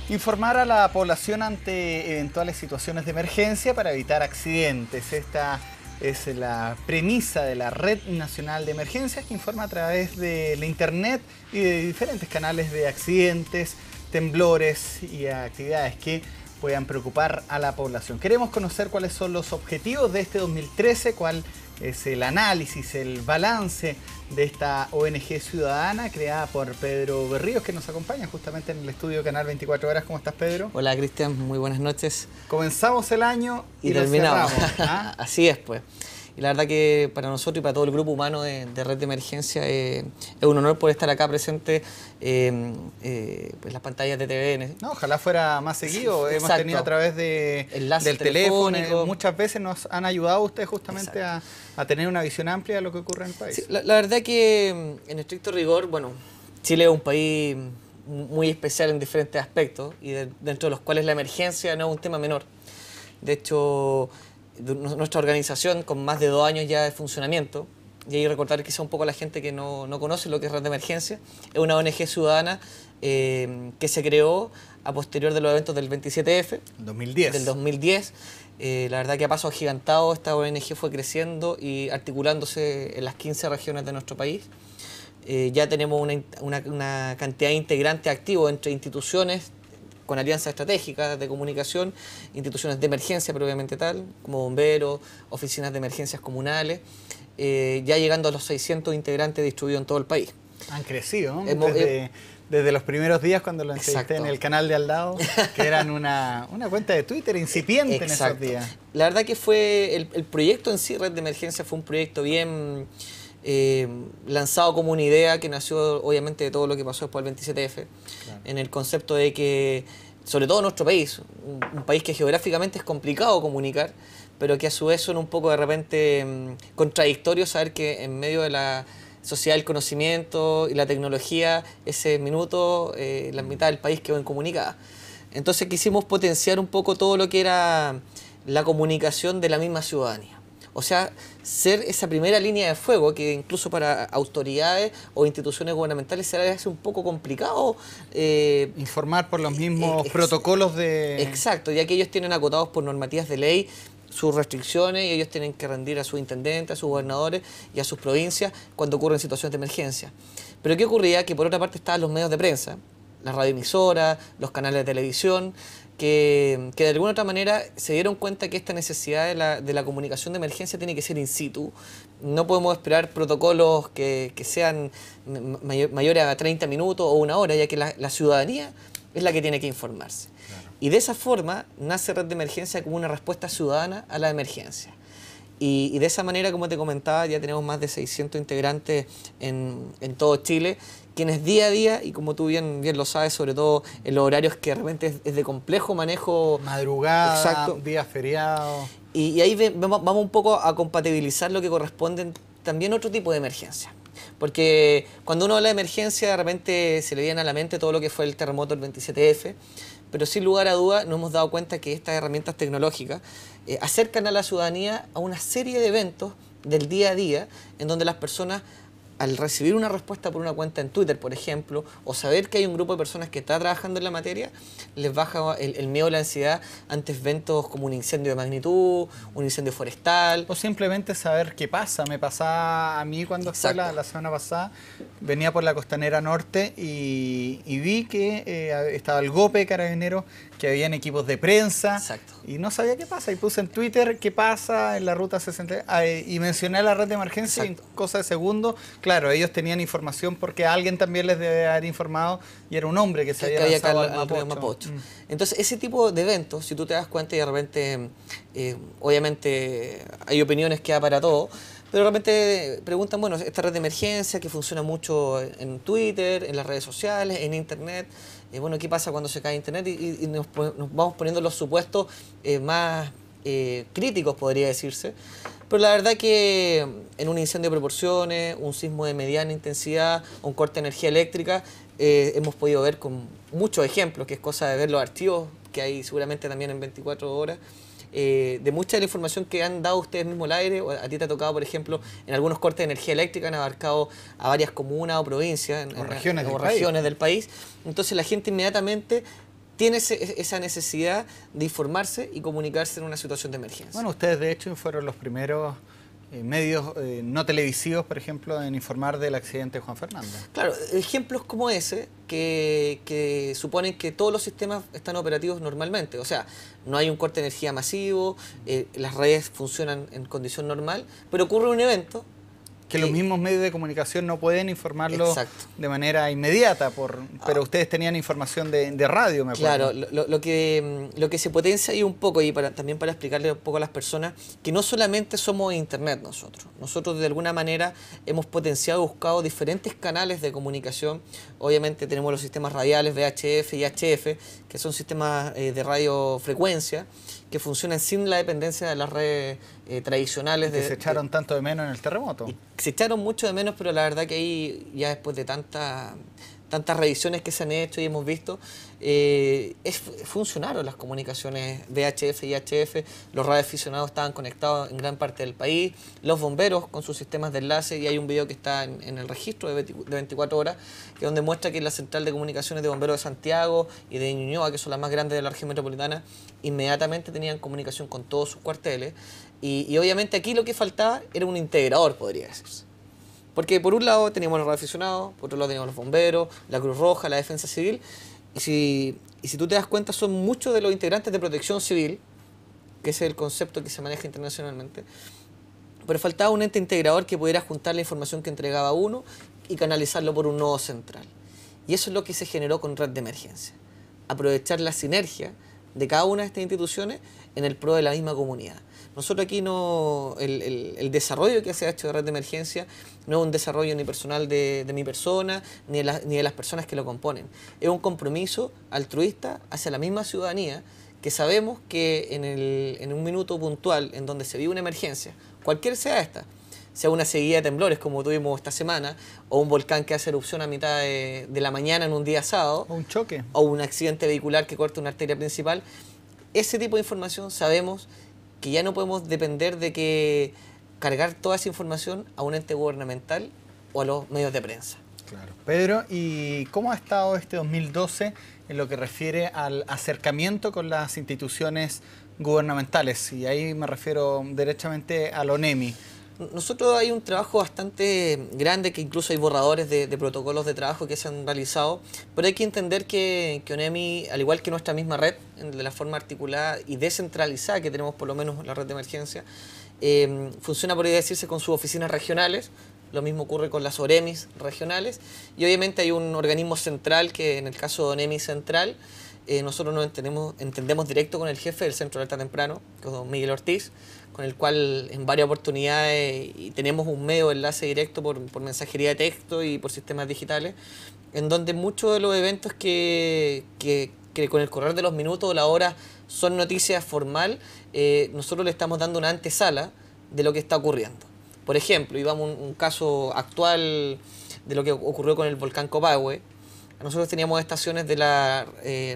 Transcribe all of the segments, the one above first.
Informar a la población ante eventuales situaciones de emergencia para evitar accidentes. Esta es la premisa de la Red Nacional de Emergencias, que informa a través de la internet y de diferentes canales de accidentes, temblores y actividades que puedan preocupar a la población. Queremos conocer cuáles son los objetivos de este 2013, cuál es el análisis, el balance de esta ONG ciudadana creada por Pedro Berríos, que nos acompaña justamente en el estudio Canal 24 Horas. ¿Cómo estás, Pedro? Hola, Cristian, muy buenas noches. Comenzamos el año y terminamos. Lo cerramos, ¿ah? Así es, pues. Y la verdad que para nosotros y para todo el grupo humano de Red de Emergencia es un honor poder estar acá presente pues las pantallas de TVN. No, ojalá fuera más seguido. Sí, hemos tenido a través del teléfono. Muchas veces nos han ayudado ustedes justamente a tener una visión amplia de lo que ocurre en el país. Sí, la verdad que en estricto rigor, bueno, Chile es un país muy especial en diferentes aspectos y dentro de los cuales la emergencia no es un tema menor. De hecho, nuestra organización, con más de 2 años ya de funcionamiento, y ahí recordar quizá un poco a la gente que no conoce lo que es Red de Emergencia, es una ONG ciudadana que se creó a posterior de los eventos del 27F. 2010. Del 2010. La verdad que a paso agigantado esta ONG fue creciendo y articulándose en las 15 regiones de nuestro país. Ya tenemos una cantidad de integrantes activos entre instituciones con alianzas estratégicas de comunicación, instituciones de emergencia propiamente tal, como bomberos, oficinas de emergencias comunales, ya llegando a los 600 integrantes distribuidos en todo el país. Han crecido, ¿no? Desde los primeros días cuando lo entrevisté en el canal de al lado, que eran una cuenta de Twitter incipiente en esos días. La verdad que fue el proyecto en sí, Red de Emergencia, fue un proyecto bien lanzado como una idea que nació obviamente de todo lo que pasó después del 27F, claro, en el concepto de que, sobre todo nuestro país, un país que geográficamente es complicado comunicar, pero que a su vez son un poco de repente contradictorio saber que en medio de la sociedad del conocimiento y la tecnología, ese minuto, la mitad del país quedó incomunicada. Entonces quisimos potenciar un poco todo lo que era la comunicación de la misma ciudadanía. O sea, ser esa primera línea de fuego que incluso para autoridades o instituciones gubernamentales se les hace un poco complicado. Informar por los mismos protocolos de... Exacto, ya que ellos tienen acotados por normativas de ley sus restricciones y ellos tienen que rendir a sus intendentes, a sus gobernadores y a sus provincias cuando ocurren situaciones de emergencia. Pero ¿qué ocurría? Que por otra parte estaban los medios de prensa, las radioemisoras, los canales de televisión, que de alguna otra manera se dieron cuenta que esta necesidad de la comunicación de emergencia tiene que ser in situ. No podemos esperar protocolos que sean mayores a 30 minutos o 1 hora, ya que la ciudadanía es la que tiene que informarse. Claro. Y de esa forma nace Red de Emergencia como una respuesta ciudadana a la emergencia. Y de esa manera, como te comentaba, ya tenemos más de 600 integrantes en todo Chile, quienes día a día, y como tú bien lo sabes, sobre todo en los horarios que de repente es de complejo manejo. Madrugada, exacto, días feriados. Y ahí vamos un poco a compatibilizar lo que corresponde también a otro tipo de emergencia. Porque cuando uno habla de emergencia, de repente se le viene a la mente todo lo que fue el terremoto del 27F, pero sin lugar a duda nos hemos dado cuenta que estas herramientas tecnológicas acercan a la ciudadanía a una serie de eventos del día a día en donde las personas, al recibir una respuesta por una cuenta en Twitter, por ejemplo, o saber que hay un grupo de personas que está trabajando en la materia, les baja el miedo o la ansiedad ante eventos como un incendio de magnitud, un incendio forestal. O simplemente saber qué pasa. Me pasaba a mí cuando fue la semana pasada, venía por la Costanera Norte y vi que estaba el GOPE de Carabineros, que habían equipos de prensa. Exacto. Y no sabía qué pasa. Y puse en Twitter qué pasa en la ruta 60 y mencioné la red de emergencia. Exacto. Y en cosa de segundos, claro, ellos tenían información porque alguien también les debe haber informado y era un hombre que se había lanzado al Mapocho. Entonces, ese tipo de eventos, si tú te das cuenta y de repente, obviamente hay opiniones que da para todo, pero de repente preguntan, bueno, esta red de emergencia que funciona mucho en Twitter, en las redes sociales, en Internet, bueno, ¿qué pasa cuando se cae Internet? Y nos vamos poniendo los supuestos más críticos, podría decirse. Pero la verdad que en un incendio de proporciones, un sismo de mediana intensidad, un corte de energía eléctrica, hemos podido ver con muchos ejemplos, que es cosa de ver los archivos que hay seguramente también en 24 horas, de mucha de la información que han dado ustedes mismos al aire. O a ti te ha tocado, por ejemplo, en algunos cortes de energía eléctrica han abarcado a varias comunas o provincias o regiones del país. Entonces la gente inmediatamente tiene esa necesidad de informarse y comunicarse en una situación de emergencia. Bueno, ustedes de hecho fueron los primeros medios no televisivos, por ejemplo, en informar del accidente de Juan Fernández. Claro, ejemplos como ese que suponen que todos los sistemas están operativos normalmente. O sea, no hay un corte de energía masivo, las redes funcionan en condición normal, pero ocurre un evento que los mismos medios de comunicación no pueden informarlo exacto. de manera inmediata, pero ustedes tenían información de radio, me acuerdo. Claro, lo que se potencia ahí un poco, y también para explicarle un poco a las personas, que no solamente somos Internet nosotros de alguna manera hemos potenciado y buscado diferentes canales de comunicación. Obviamente tenemos los sistemas radiales VHF y HF, que son sistemas de radiofrecuencia, que funcionan sin la dependencia de las redes tradicionales. Que se echaron tanto de menos en el terremoto. Se echaron mucho de menos, pero la verdad que ahí, ya después de tantas revisiones que se han hecho y hemos visto, funcionaron las comunicaciones VHF y HF, los radioaficionados estaban conectados en gran parte del país, los bomberos con sus sistemas de enlace, y hay un video que está en el registro de 24 horas, que donde muestra que la central de comunicaciones de bomberos de Santiago y de Ñuñoa, que son las más grandes de la región metropolitana, inmediatamente tenían comunicación con todos sus cuarteles, y obviamente aquí lo que faltaba era un integrador, podría decirse. Porque por un lado teníamos los radioaficionados, por otro lado teníamos los bomberos, la Cruz Roja, la Defensa Civil, y si tú te das cuenta son muchos de los integrantes de Protección Civil, que ese es el concepto que se maneja internacionalmente, pero faltaba un ente integrador que pudiera juntar la información que entregaba uno y canalizarlo por un nodo central. Y eso es lo que se generó con Red de Emergencia, aprovechar la sinergia de cada una de estas instituciones en el pro de la misma comunidad. Nosotros aquí el desarrollo que se ha hecho de Red de Emergencia no es un desarrollo ni personal de mi persona, ni de las personas que lo componen. Es un compromiso altruista hacia la misma ciudadanía, que sabemos que en un minuto puntual en donde se vive una emergencia, cualquier sea esta, sea una seguida de temblores como tuvimos esta semana, o un volcán que hace erupción a mitad de la mañana en un día sábado, o un choque, o un accidente vehicular que corta una arteria principal, ese tipo de información sabemos que ya no podemos depender de que cargar toda esa información a un ente gubernamental o a los medios de prensa. Claro. Pedro, ¿y cómo ha estado este 2012 en lo que refiere al acercamiento con las instituciones gubernamentales? Y ahí me refiero derechamente al ONEMI. Nosotros hay un trabajo bastante grande, que incluso hay borradores de protocolos de trabajo que se han realizado, pero hay que entender que ONEMI, al igual que nuestra misma red, de la forma articulada y descentralizada que tenemos por lo menos la red de emergencia, funciona, podría decirse, con sus oficinas regionales. Lo mismo ocurre con las OREMIs regionales, y obviamente hay un organismo central que, en el caso de ONEMI Central, nosotros nos entendemos directo con el jefe del Centro de Alerta Temprano, que es don Miguel Ortiz, con el cual en varias oportunidades y tenemos un medio de enlace directo por mensajería de texto y por sistemas digitales, en donde muchos de los eventos que con el correr de los minutos o la hora son noticias formal, nosotros le estamos dando una antesala de lo que está ocurriendo. Por ejemplo, y vamos a un caso actual de lo que ocurrió con el volcán Copahue. Nosotros teníamos estaciones de la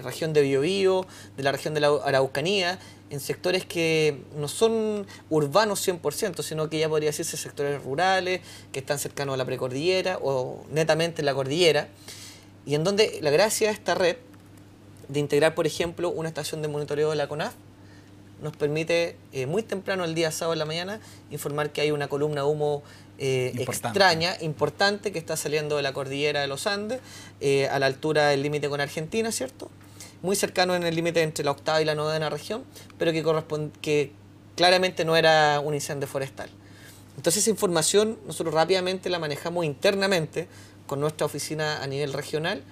región de Biobío, de la región de la Araucanía, en sectores que no son urbanos 100%, sino que ya podría decirse sectores rurales, que están cercanos a la precordillera o netamente en la cordillera, y en donde la gracia de esta red de integrar, por ejemplo, una estación de monitoreo de la CONAF nos permite muy temprano el día sábado en la mañana informar que hay una columna de humo extraña, importante, que está saliendo de la cordillera de los Andes, a la altura del límite con Argentina, ¿cierto? Muy cercano en el límite entre la octava y la novena región, pero que claramente no era un incendio forestal. Entonces esa información nosotros rápidamente la manejamos internamente con nuestra oficina a nivel regional,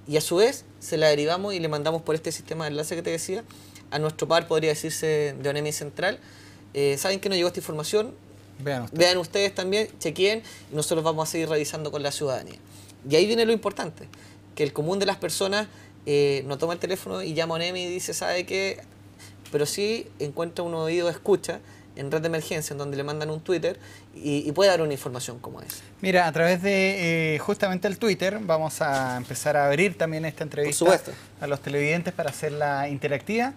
y a su vez se la derivamos y le mandamos por este sistema de enlace que te decía a nuestro par, podría decirse, de ONEMI Central. ¿Saben que nos llegó esta información? Vean ustedes también, chequeen, y nosotros vamos a seguir revisando con la ciudadanía. Y ahí viene lo importante, que el común de las personas no toma el teléfono y llama a ONEMI y dice, ¿sabe qué? Pero sí encuentra un oído de escucha en Red de Emergencia, en donde le mandan un Twitter y puede dar una información como esa. Mira, a través de justamente el Twitter vamos a empezar a abrir también esta entrevista a los televidentes para hacerla interactiva.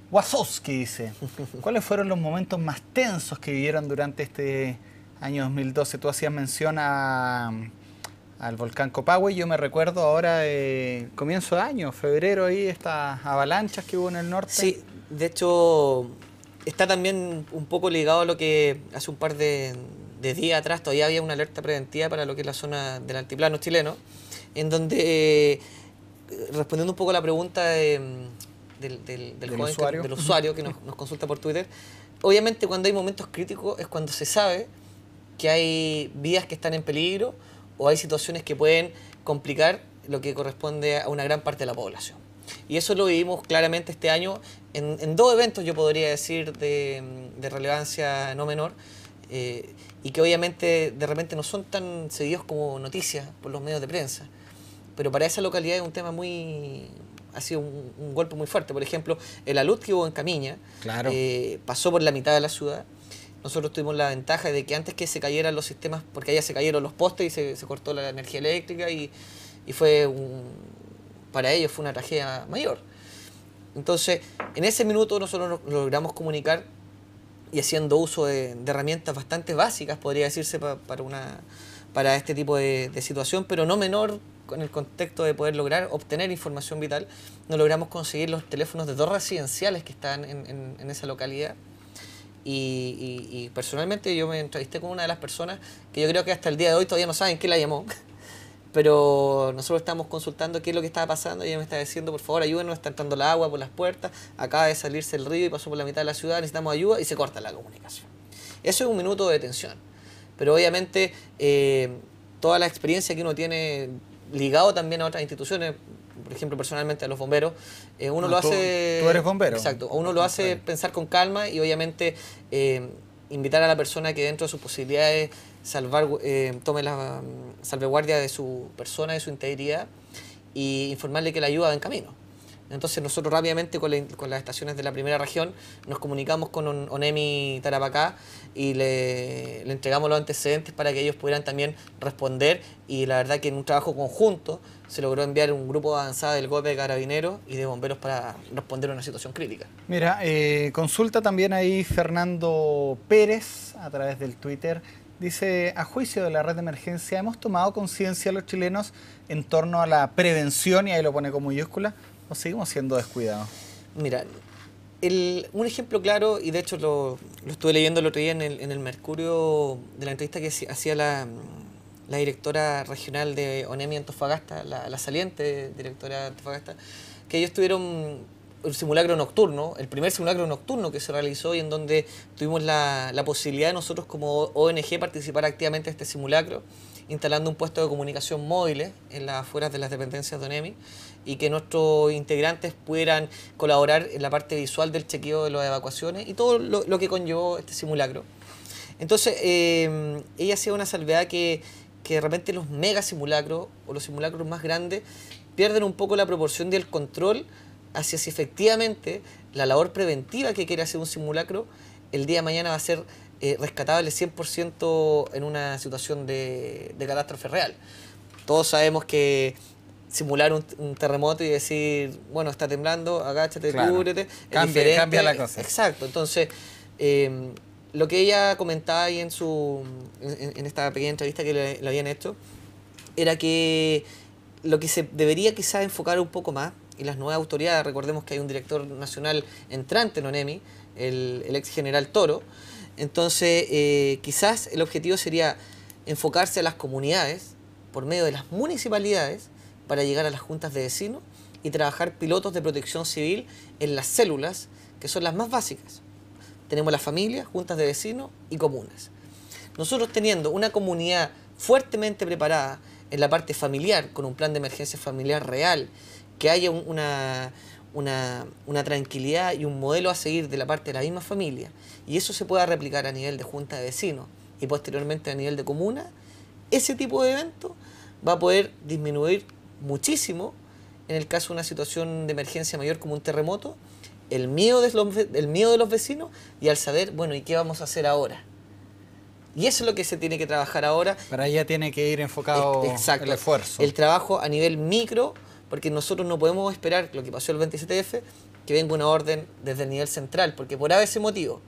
Wasowski dice, ¿cuáles fueron los momentos más tensos que vivieron durante este año 2012? Tú hacías mención a al volcán Copahue. Yo me recuerdo ahora, comienzo de año, febrero, ahí estas avalanchas que hubo en el norte. Sí, de hecho está también un poco ligado a lo que hace un par de días atrás todavía había una alerta preventiva para lo que es la zona del altiplano chileno, en donde, respondiendo un poco a la pregunta del joven usuario, del usuario que nos consulta por Twitter, obviamente cuando hay momentos críticos es cuando se sabe que hay vías que están en peligro o hay situaciones que pueden complicar lo que corresponde a una gran parte de la población. Y eso lo vivimos claramente este año en dos eventos, yo podría decir, de relevancia no menor, y que obviamente de repente no son tan seguidos como noticias por los medios de prensa. Pero para esa localidad es un tema ha sido un golpe muy fuerte. Por ejemplo, el alud que hubo en Camiña, claro, pasó por la mitad de la ciudad. Nosotros tuvimos la ventaja de que antes que se cayeran los sistemas, porque allá se cayeron los postes y se cortó la energía eléctrica y fue para ellos fue una tragedia mayor. Entonces, en ese minuto nosotros nos logramos comunicar y haciendo uso de herramientas bastante básicas, podría decirse, para este tipo de situación, pero no menor con el contexto de poder lograr obtener información vital. Nos logramos conseguir los teléfonos de 2 residenciales que están en esa localidad. Y personalmente yo me entrevisté con una de las personas que yo creo que hasta el día de hoy todavía no saben qué la llamó, pero nosotros estamos consultando qué es lo que estaba pasando y ella me está diciendo, por favor, ayúdenos, está entrando el agua por las puertas, acaba de salirse el río y pasó por la mitad de la ciudad, necesitamos ayuda, y se corta la comunicación. Eso es un minuto de tensión, pero obviamente toda la experiencia que uno tiene ligado también a otras instituciones, por ejemplo, personalmente a los bomberos, uno lo hace... Tú eres bombero. Exacto, uno lo hace pensar con calma y obviamente invitar a la persona que dentro de sus posibilidades tome la salvaguardia de su persona, de su integridad, y informarle que la ayuda va en camino. Entonces nosotros rápidamente con las estaciones de la primera región nos comunicamos con ONEMI Tarapacá y le entregamos los antecedentes para que ellos pudieran también responder, y la verdad que en un trabajo conjunto se logró enviar un grupo avanzado del GOPE de Carabineros y de bomberos para responder a una situación crítica. Mira, consulta también ahí Fernando Pérez a través del Twitter. Dice, a juicio de la red de emergencia, ¿hemos tomado conciencia los chilenos en torno a la prevención, y ahí lo pone con mayúscula, o seguimos siendo descuidados? Mira, un ejemplo claro, y de hecho lo estuve leyendo el otro día en el Mercurio, de la entrevista que hacía la directora regional de ONEMI Antofagasta, la saliente directora de Antofagasta, que ellos tuvieron un simulacro nocturno, el primer simulacro nocturno que se realizó, y en donde tuvimos la posibilidad de nosotros como ONG participar activamente en este simulacro, instalando un puesto de comunicación móviles en las afueras de las dependencias de ONEMI, y que nuestros integrantes pudieran colaborar en la parte visual del chequeo de las evacuaciones y todo lo que conllevó este simulacro. Entonces, ella hacía una salvedad que de repente los mega simulacros o los simulacros más grandes pierden un poco la proporción del control hacia si efectivamente la labor preventiva que quiere hacer un simulacro el día de mañana va a ser rescatable 100% en una situación de catástrofe real. Todos sabemos que simular un terremoto y decir, bueno, está temblando, agáchate, claro, cúbrete, cambia la cosa. Exacto, entonces lo que ella comentaba ahí en esta pequeña entrevista que le habían hecho era que lo que se debería quizás enfocar un poco más, y las nuevas autoridades, recordemos que hay un director nacional entrante en ONEMI, el ex general Toro, entonces quizás el objetivo sería enfocarse a las comunidades por medio de las municipalidades para llegar a las juntas de vecinos y trabajar pilotos de protección civil en las células, que son las más básicas. Tenemos las familias, juntas de vecinos y comunas. Nosotros teniendo una comunidad fuertemente preparada en la parte familiar, con un plan de emergencia familiar real, que haya una tranquilidad y un modelo a seguir de la parte de la misma familia, y eso se pueda replicar a nivel de junta de vecinos y posteriormente a nivel de comuna, ese tipo de evento va a poder disminuir muchísimo, en el caso de una situación de emergencia mayor como un terremoto, el miedo de los vecinos, y al saber, bueno, ¿y qué vamos a hacer ahora? Y eso es lo que se tiene que trabajar ahora. Para allá tiene que ir enfocado el esfuerzo. El trabajo a nivel micro, porque nosotros no podemos esperar lo que pasó el 27F, que venga una orden desde el nivel central, porque por ese motivo,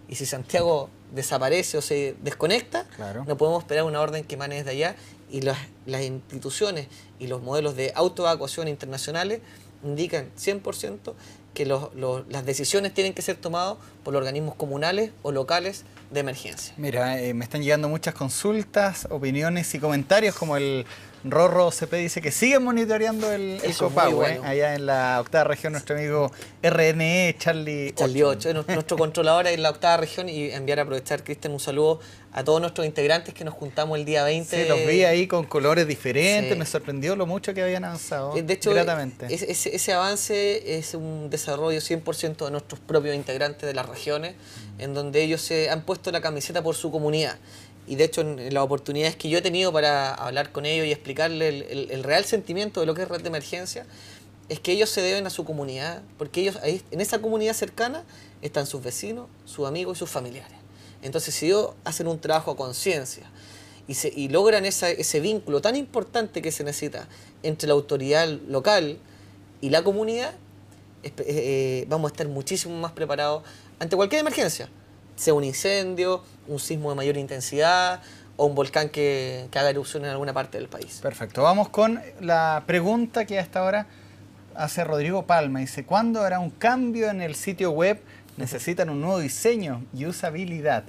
y si Santiago desaparece o se desconecta, claro, no podemos esperar una orden que emane desde allá y las instituciones y los modelos de autoevacuación internacionales indican 100% que las decisiones tienen que ser tomadas por los organismos comunales o locales de emergencia. Mira, me están llegando muchas consultas, opiniones y comentarios, como el Rorro CP dice que siguen monitoreando el copago, bueno. Allá en la 8ª región, nuestro amigo RNE, Charlie 8, es nuestro controlador en la 8ª región, y aprovechar, Cristian, un saludo a todos nuestros integrantes que nos juntamos el día 20. Sí, los vi ahí con colores diferentes, sí. Me sorprendió lo mucho que habían avanzado. De hecho, gratamente. Ese avance es un desarrollo 100% de nuestros propios integrantes de las regiones, en donde ellos se han puesto la camiseta por su comunidad. Y de hecho, en las oportunidades que yo he tenido para hablar con ellos y explicarles el real sentimiento de lo que es red de emergencia, es que ellos se deben a su comunidad, porque ellos ahí, en esa comunidad cercana están sus vecinos, sus amigos y sus familiares. Entonces, si ellos hacen un trabajo a conciencia y logran ese vínculo tan importante que se necesita entre la autoridad local y la comunidad, vamos a estar muchísimo más preparados ante cualquier emergencia, sea un incendio, un sismo de mayor intensidad o un volcán que haga erupción en alguna parte del país. Perfecto. Vamos con la pregunta que hasta ahora hace Rodrigo Palma. Dice, ¿cuándo habrá un cambio en el sitio web? Necesitan un nuevo diseño y usabilidad.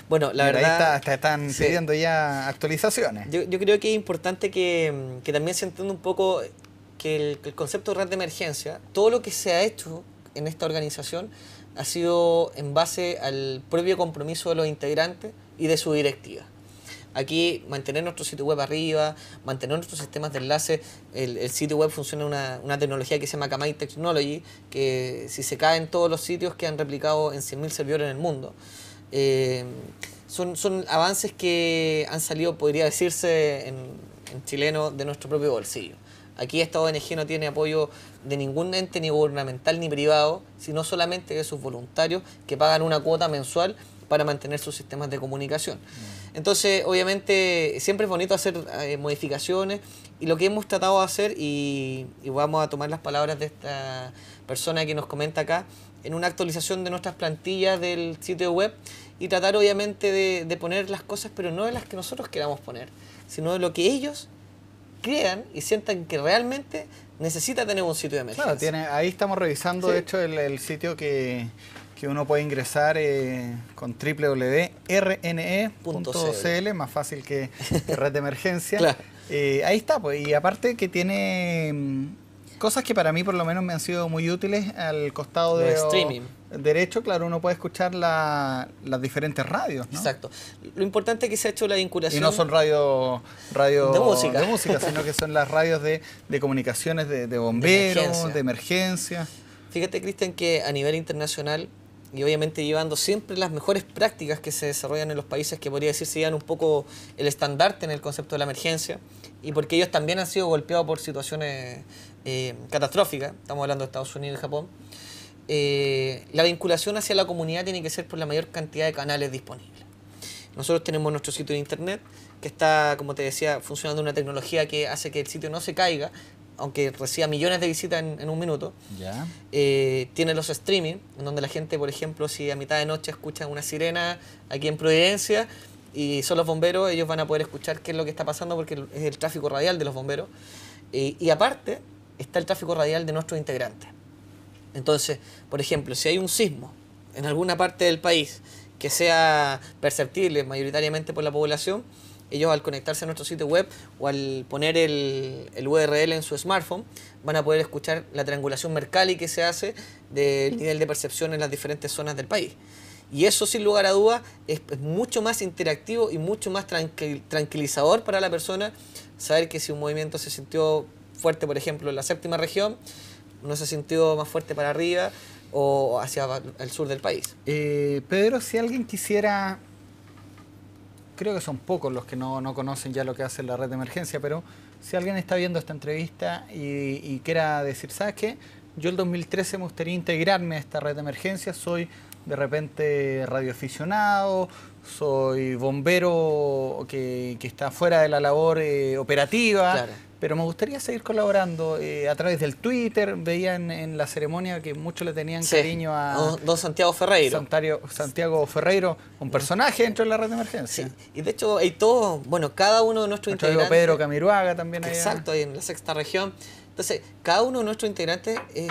Bueno, la verdad... Ahí están pidiendo ya actualizaciones. Yo creo que es importante que también se entienda un poco que el concepto de red de emergencia, todo lo que se ha hecho en esta organización ha sido en base al propio compromiso de los integrantes y de su directiva. Aquí mantener nuestro sitio web arriba, mantener nuestros sistemas de enlace. El sitio web funciona una tecnología que se llama Akamai Technology, que si se cae en todos los sitios que han replicado en 100.000 servidores en el mundo. Son avances que han salido, podría decirse en chileno, de nuestro propio bolsillo. Aquí esta ONG no tiene apoyo de ningún ente, ni gubernamental ni privado, sino solamente de sus voluntarios que pagan una cuota mensual para mantener sus sistemas de comunicación. Entonces, obviamente, siempre es bonito hacer modificaciones, y lo que hemos tratado de hacer, y vamos a tomar las palabras de esta persona que nos comenta acá, en una actualización de nuestras plantillas del sitio web, y tratar obviamente de poner las cosas, pero no de las que nosotros queramos poner, sino de lo que ellos crean y sientan que realmente necesita tener un sitio de emergencia. Claro, ahí estamos revisando, sí. De hecho, el sitio que uno puede ingresar con www.rne.cl, más fácil que red de emergencia. Claro. Ahí está, pues, y aparte que tiene cosas que para mí por lo menos me han sido muy útiles al costado de streaming. Derecho, claro, uno puede escuchar las diferentes radios, ¿no? Exacto. Lo importante es que se ha hecho la vinculación. Y no son radio de música, sino que son las radios de comunicaciones de bomberos, de emergencia. Fíjate, Cristian, que a nivel internacional, y obviamente llevando siempre las mejores prácticas que se desarrollan en los países que podría decir se llevan un poco el estandarte en el concepto de la emergencia, y porque ellos también han sido golpeados por situaciones catastróficas, estamos hablando de Estados Unidos y Japón, la vinculación hacia la comunidad tiene que ser por la mayor cantidad de canales disponibles. Nosotros tenemos nuestro sitio de internet, que está, como te decía, funcionando una tecnología que hace que el sitio no se caiga, aunque reciba millones de visitas en un minuto. Ya. Tiene los streaming, en donde la gente, por ejemplo, si a mitad de noche escucha una sirena aquí en Providencia y son los bomberos, ellos van a poder escuchar qué es lo que está pasando, porque es el tráfico radial de los bomberos. Y aparte está el tráfico radial de nuestros integrantes. Entonces, por ejemplo, si hay un sismo en alguna parte del país que sea perceptible mayoritariamente por la población, ellos al conectarse a nuestro sitio web o al poner el URL en su smartphone, van a poder escuchar la triangulación Mercalli que se hace del nivel de percepción en las diferentes zonas del país. Y eso, sin lugar a dudas, es mucho más interactivo y mucho más tranquilizador para la persona, saber que si un movimiento se sintió fuerte, por ejemplo, en la 7ª región, no se sintió más fuerte para arriba o hacia el sur del país. Pedro, si alguien quisiera... Creo que son pocos los que no conocen ya lo que hace la red de emergencia, pero si alguien está viendo esta entrevista y quiera decir, ¿sabes qué? Yo el 2013 me gustaría integrarme a esta red de emergencia, soy de repente radioaficionado, soy bombero que está fuera de la labor operativa, claro. pero me gustaría seguir colaborando a través del Twitter. Veía en la ceremonia que muchos le tenían cariño a don Santiago Ferreiro. Santiago Ferreiro, un personaje dentro de la red de emergencia. Sí, y de hecho hay todo, bueno, cada uno de nuestros integrantes... Pedro Camiruaga también. Exacto, ahí en la sexta región. Entonces, cada uno de nuestros integrantes es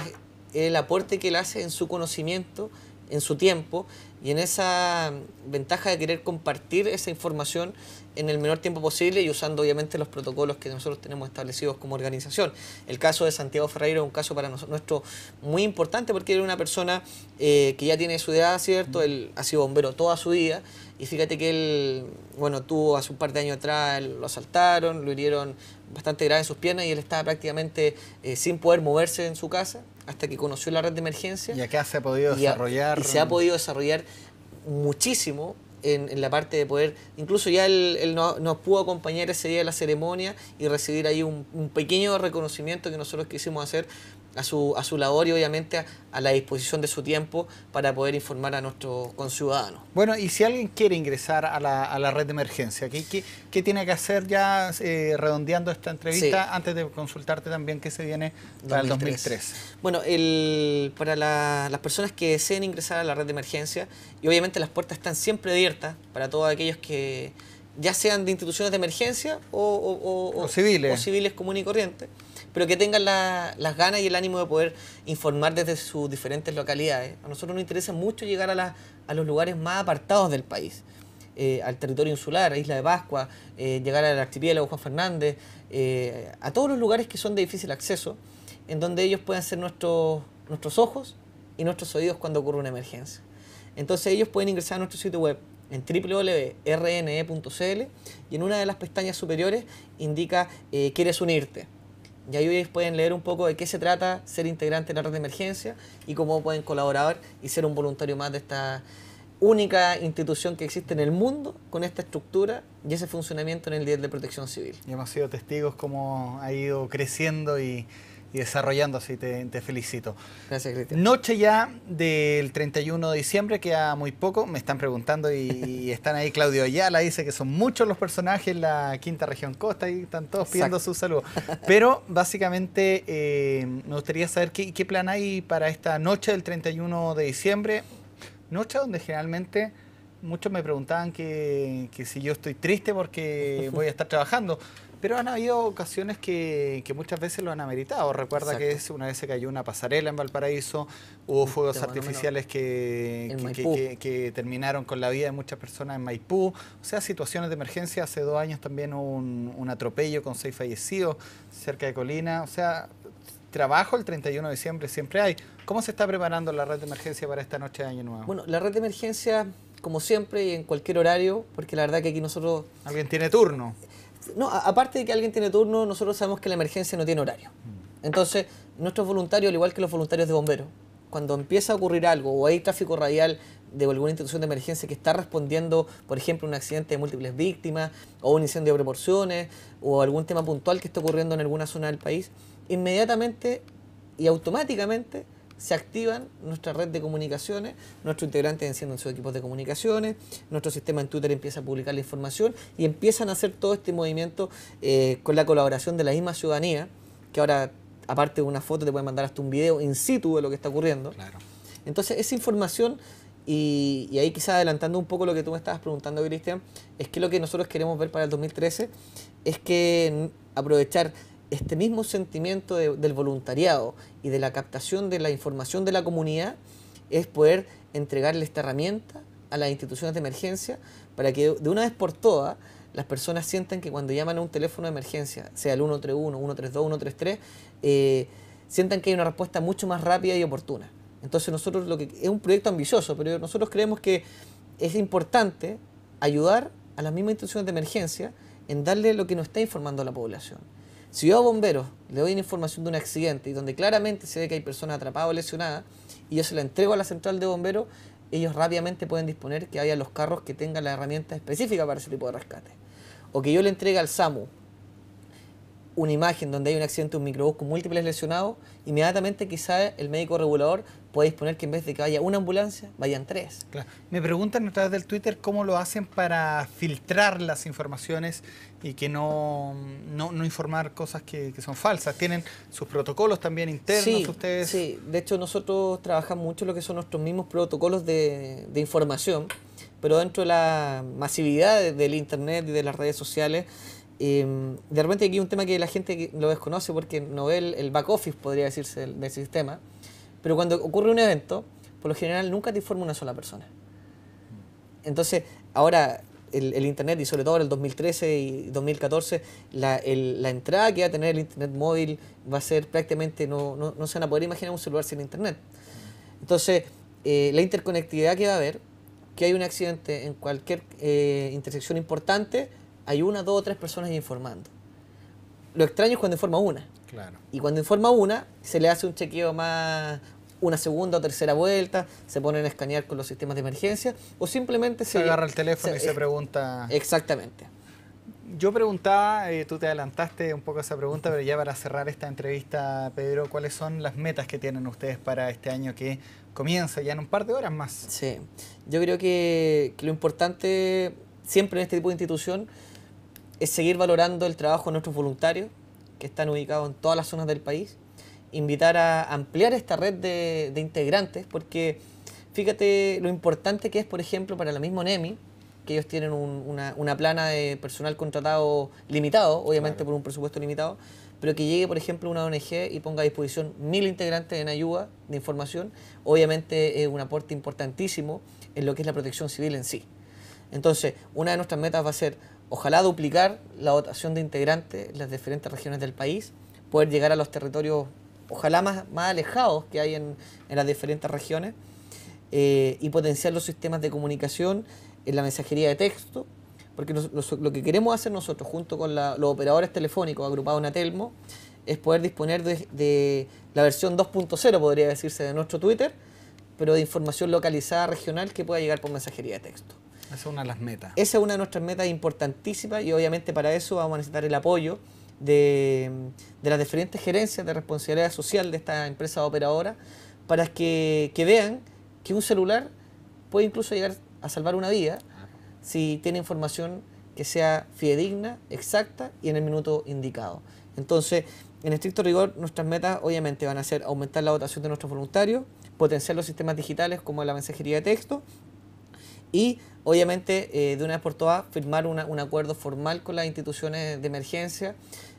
el aporte que él hace en su conocimiento, en su tiempo, y en esa ventaja de querer compartir esa información en el menor tiempo posible y usando obviamente los protocolos que nosotros tenemos establecidos como organización. El caso de Santiago Ferreiro es un caso para nosotros muy importante porque él es una persona que ya tiene su edad, ¿cierto? Él ha sido bombero toda su vida y fíjate que él, bueno, tuvo hace un par de años atrás, lo asaltaron, lo hirieron bastante grave en sus piernas y él estaba prácticamente sin poder moverse en su casa hasta que conoció la red de emergencia. Y acá se ha podido desarrollar. Y se ha podido desarrollar muchísimo en la parte de poder, incluso ya él nos pudo acompañar ese día de la ceremonia y recibir ahí un pequeño reconocimiento que nosotros quisimos hacer a su labor y obviamente a la disposición de su tiempo para poder informar a nuestros conciudadanos. Bueno, y si alguien quiere ingresar a la red de emergencia, ¿qué tiene que hacer ya redondeando esta entrevista? Sí. Antes de consultarte también qué se viene para el 2013. Bueno, para las personas que deseen ingresar a la red de emergencia, y obviamente las puertas están siempre abiertas para todos aquellos que ya sean de instituciones de emergencia o civiles comunes y corrientes, pero que tengan las ganas y el ánimo de poder informar desde sus diferentes localidades. A nosotros nos interesa mucho llegar a los lugares más apartados del país, al territorio insular, a Isla de Pascua, llegar al archipiélago Juan Fernández, a todos los lugares que son de difícil acceso, en donde ellos puedan ser nuestros ojos y nuestros oídos cuando ocurre una emergencia. Entonces ellos pueden ingresar a nuestro sitio web en www.rne.cl y en una de las pestañas superiores indica ¿quieres unirte? Y ahí ellos pueden leer un poco de qué se trata ser integrante de la red de emergencia y cómo pueden colaborar y ser un voluntario más de esta única institución que existe en el mundo con esta estructura y ese funcionamiento en el nivel de protección civil. Y hemos sido testigos cómo ha ido creciendo y desarrollándose y te felicito. Gracias, Cristian. Noche ya del 31 de diciembre, queda muy poco, me están preguntando y están ahí. Claudio Ayala dice que son muchos los personajes en la quinta región costa y están todos pidiendo su saludo. Pero básicamente me gustaría saber qué plan hay para esta noche del 31 de diciembre, noche donde generalmente muchos me preguntaban que si yo estoy triste porque voy a estar trabajando. Pero han habido ocasiones que muchas veces lo han ameritado. Recuerda que una vez se cayó una pasarela en Valparaíso, hubo fuegos artificiales que terminaron con la vida de muchas personas en Maipú. O sea, situaciones de emergencia. Hace 2 años también hubo un atropello con 6 fallecidos cerca de Colina. O sea, trabajo el 31 de diciembre siempre hay. ¿Cómo se está preparando la red de emergencia para esta noche de Año Nuevo? Bueno, la red de emergencia, como siempre y en cualquier horario, porque la verdad que aquí nosotros... ¿Alguien tiene turno? No, aparte de que alguien tiene turno, nosotros sabemos que la emergencia no tiene horario. Entonces, nuestros voluntarios, al igual que los voluntarios de bomberos, cuando empieza a ocurrir algo o hay tráfico radial de alguna institución de emergencia que está respondiendo, por ejemplo, un accidente de múltiples víctimas o un incendio de proporciones o algún tema puntual que esté ocurriendo en alguna zona del país, inmediatamente y automáticamente se activan nuestra red de comunicaciones, nuestros integrantes encienden sus equipos de comunicaciones, nuestro sistema en Twitter empieza a publicar la información y empiezan a hacer todo este movimiento con la colaboración de la misma ciudadanía, que ahora, aparte de una foto, te pueden mandar hasta un video in situ de lo que está ocurriendo. Claro. Entonces, esa información, y ahí quizás adelantando un poco lo que tú me estabas preguntando, Cristian, es que lo que nosotros queremos ver para el 2013 es que aprovechar este mismo sentimiento del voluntariado y de la captación de la información de la comunidad es poder entregarle esta herramienta a las instituciones de emergencia para que de una vez por todas las personas sientan que cuando llaman a un teléfono de emergencia, sea el 131, 132, 133, sientan que hay una respuesta mucho más rápida y oportuna. Entonces nosotros es un proyecto ambicioso, pero nosotros creemos que es importante ayudar a las mismas instituciones de emergencia en darle lo que nos está informando a la población. Si yo a bomberos le doy una información de un accidente y donde claramente se ve que hay personas atrapadas o lesionadas y yo se la entrego a la central de bomberos, ellos rápidamente pueden disponer que haya los carros que tengan la herramienta específica para ese tipo de rescate. O que yo le entregue al SAMU una imagen donde hay un accidente de un microbús con múltiples lesionados, inmediatamente quizá el médico regulador puede disponer que en vez de que vaya una ambulancia, vayan 3. Claro. Me preguntan a través del Twitter cómo lo hacen para filtrar las informaciones y que no informar cosas que son falsas. ¿Tienen sus protocolos también internos Sí, ustedes? sí, de hecho nosotros trabajamos mucho lo que son nuestros mismos protocolos de información, pero dentro de la masividad del internet y de las redes sociales, de repente aquí hay un tema que la gente lo desconoce porque no ve el back office, podría decirse, del sistema, pero cuando ocurre un evento, por lo general nunca te informa una sola persona. Entonces, ahora el internet, y sobre todo en el 2013 y 2014, la entrada que va a tener el internet móvil va a ser prácticamente, no se van a poder imaginar un celular sin internet. Entonces, la interconectividad que va a haber, que hay un accidente en cualquier intersección importante, hay 1, 2 o 3 personas informando. Lo extraño es cuando informa una. Claro. Y cuando informa una, se le hace un chequeo más, una segunda o tercera vuelta, se ponen a escanear con los sistemas de emergencia, o simplemente se agarra el teléfono y se pregunta. Exactamente. Yo preguntaba, tú te adelantaste un poco a esa pregunta, pero ya para cerrar esta entrevista, Pedro, ¿cuáles son las metas que tienen ustedes para este año que comienza ya en un par de horas más? Sí, yo creo que lo importante siempre en este tipo de institución es seguir valorando el trabajo de nuestros voluntarios, que están ubicados en todas las zonas del país, invitar a ampliar esta red de integrantes, porque fíjate lo importante que es, por ejemplo, para la misma ONEMI, que ellos tienen una plana de personal contratado limitado, obviamente por un presupuesto limitado, pero que llegue, por ejemplo, una ONG y ponga a disposición 1000 integrantes en ayuda de información, obviamente es un aporte importantísimo en lo que es la protección civil en sí. Entonces, una de nuestras metas va a ser, ojalá, duplicar la dotación de integrantes en las diferentes regiones del país, poder llegar a los territorios, ojalá más alejados que hay en las diferentes regiones, y potenciar los sistemas de comunicación en la mensajería de texto, porque lo que queremos hacer nosotros, junto con los operadores telefónicos agrupados en Atelmo, es poder disponer de la versión 2.0, podría decirse, de nuestro Twitter, pero de información localizada regional que pueda llegar por mensajería de texto. Esa es una de las metas. Esa es una de nuestras metas importantísimas y obviamente para eso vamos a necesitar el apoyo de las diferentes gerencias de responsabilidad social de esta empresa operadora para que vean que un celular puede incluso llegar a salvar una vida si tiene información que sea fidedigna, exacta y en el minuto indicado. Entonces, en estricto rigor, nuestras metas obviamente van a ser aumentar la dotación de nuestros voluntarios, potenciar los sistemas digitales como la mensajería de texto y obviamente de una vez por todas firmar un acuerdo formal con las instituciones de emergencia,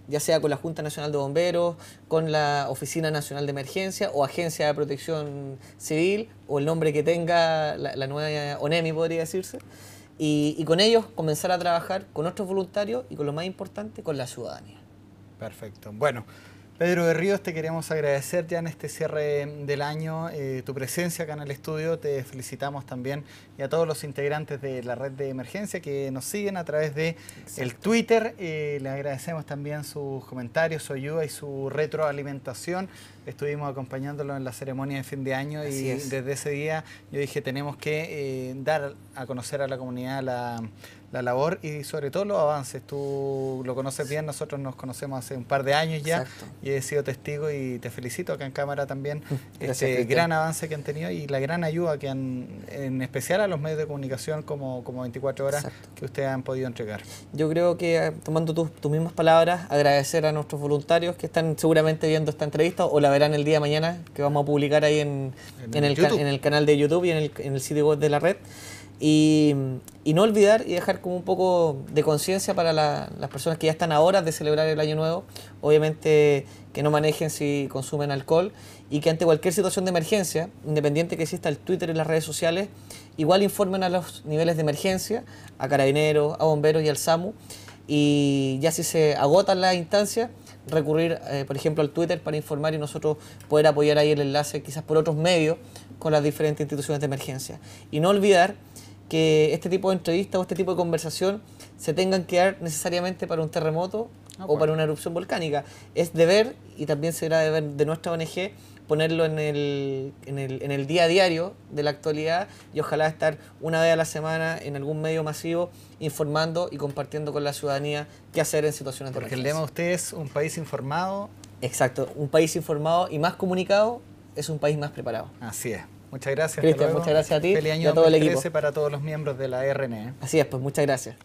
ya sea con la Junta Nacional de Bomberos, con la Oficina Nacional de Emergencia o Agencia de Protección Civil o el nombre que tenga la nueva ONEMI, podría decirse, y con ellos comenzar a trabajar con nuestros voluntarios y con lo más importante, con la ciudadanía. Perfecto. Bueno, Pedro de Ríos, te queremos agradecer ya en este cierre del año tu presencia acá en el estudio. Te felicitamos también y a todos los integrantes de la red de emergencia que nos siguen a través de el Twitter. Le agradecemos también sus comentarios, su ayuda y su retroalimentación. Estuvimos acompañándolo en la ceremonia de fin de año y desde ese día yo dije tenemos que dar a conocer a la comunidad la labor y sobre todo los avances. Tú lo conoces bien, nosotros nos conocemos hace un par de años ya. Exacto. Y he sido testigo y te felicito acá en cámara también este gran avance que han tenido y la gran ayuda que han, en especial a los medios de comunicación como 24 horas. Exacto. Que ustedes han podido entregar. Yo creo que, tomando tus mismas palabras, agradecer a nuestros voluntarios que están seguramente viendo esta entrevista o la verán el día de mañana, que vamos a publicar ahí en el canal de YouTube y en el sitio web de la red. Y no olvidar y dejar como un poco de conciencia para las personas que ya están a horas de celebrar el Año Nuevo, obviamente que no manejen si consumen alcohol y que ante cualquier situación de emergencia, independiente que exista el Twitter y las redes sociales, igual informen a los niveles de emergencia, a carabineros, a bomberos y al SAMU, y ya si se agotan las instancias, recurrir por ejemplo al Twitter para informar y nosotros poder apoyar ahí el enlace quizás por otros medios con las diferentes instituciones de emergencia. Y no olvidar que este tipo de entrevistas o este tipo de conversación se tengan que dar necesariamente para un terremoto o para una erupción volcánica. Es deber, y también será deber de nuestra ONG, ponerlo en el día a diario de la actualidad y ojalá estar una vez a la semana en algún medio masivo informando y compartiendo con la ciudadanía qué hacer en situaciones de Porque el emergencia. lema de usted es un país informado. Exacto, un país informado y más comunicado es un país más preparado. Así es. Muchas gracias. Cristian, muchas gracias a ti Feliz año y a todo el equipo. 2013 para todos los miembros de la RNE. Así es, pues muchas gracias.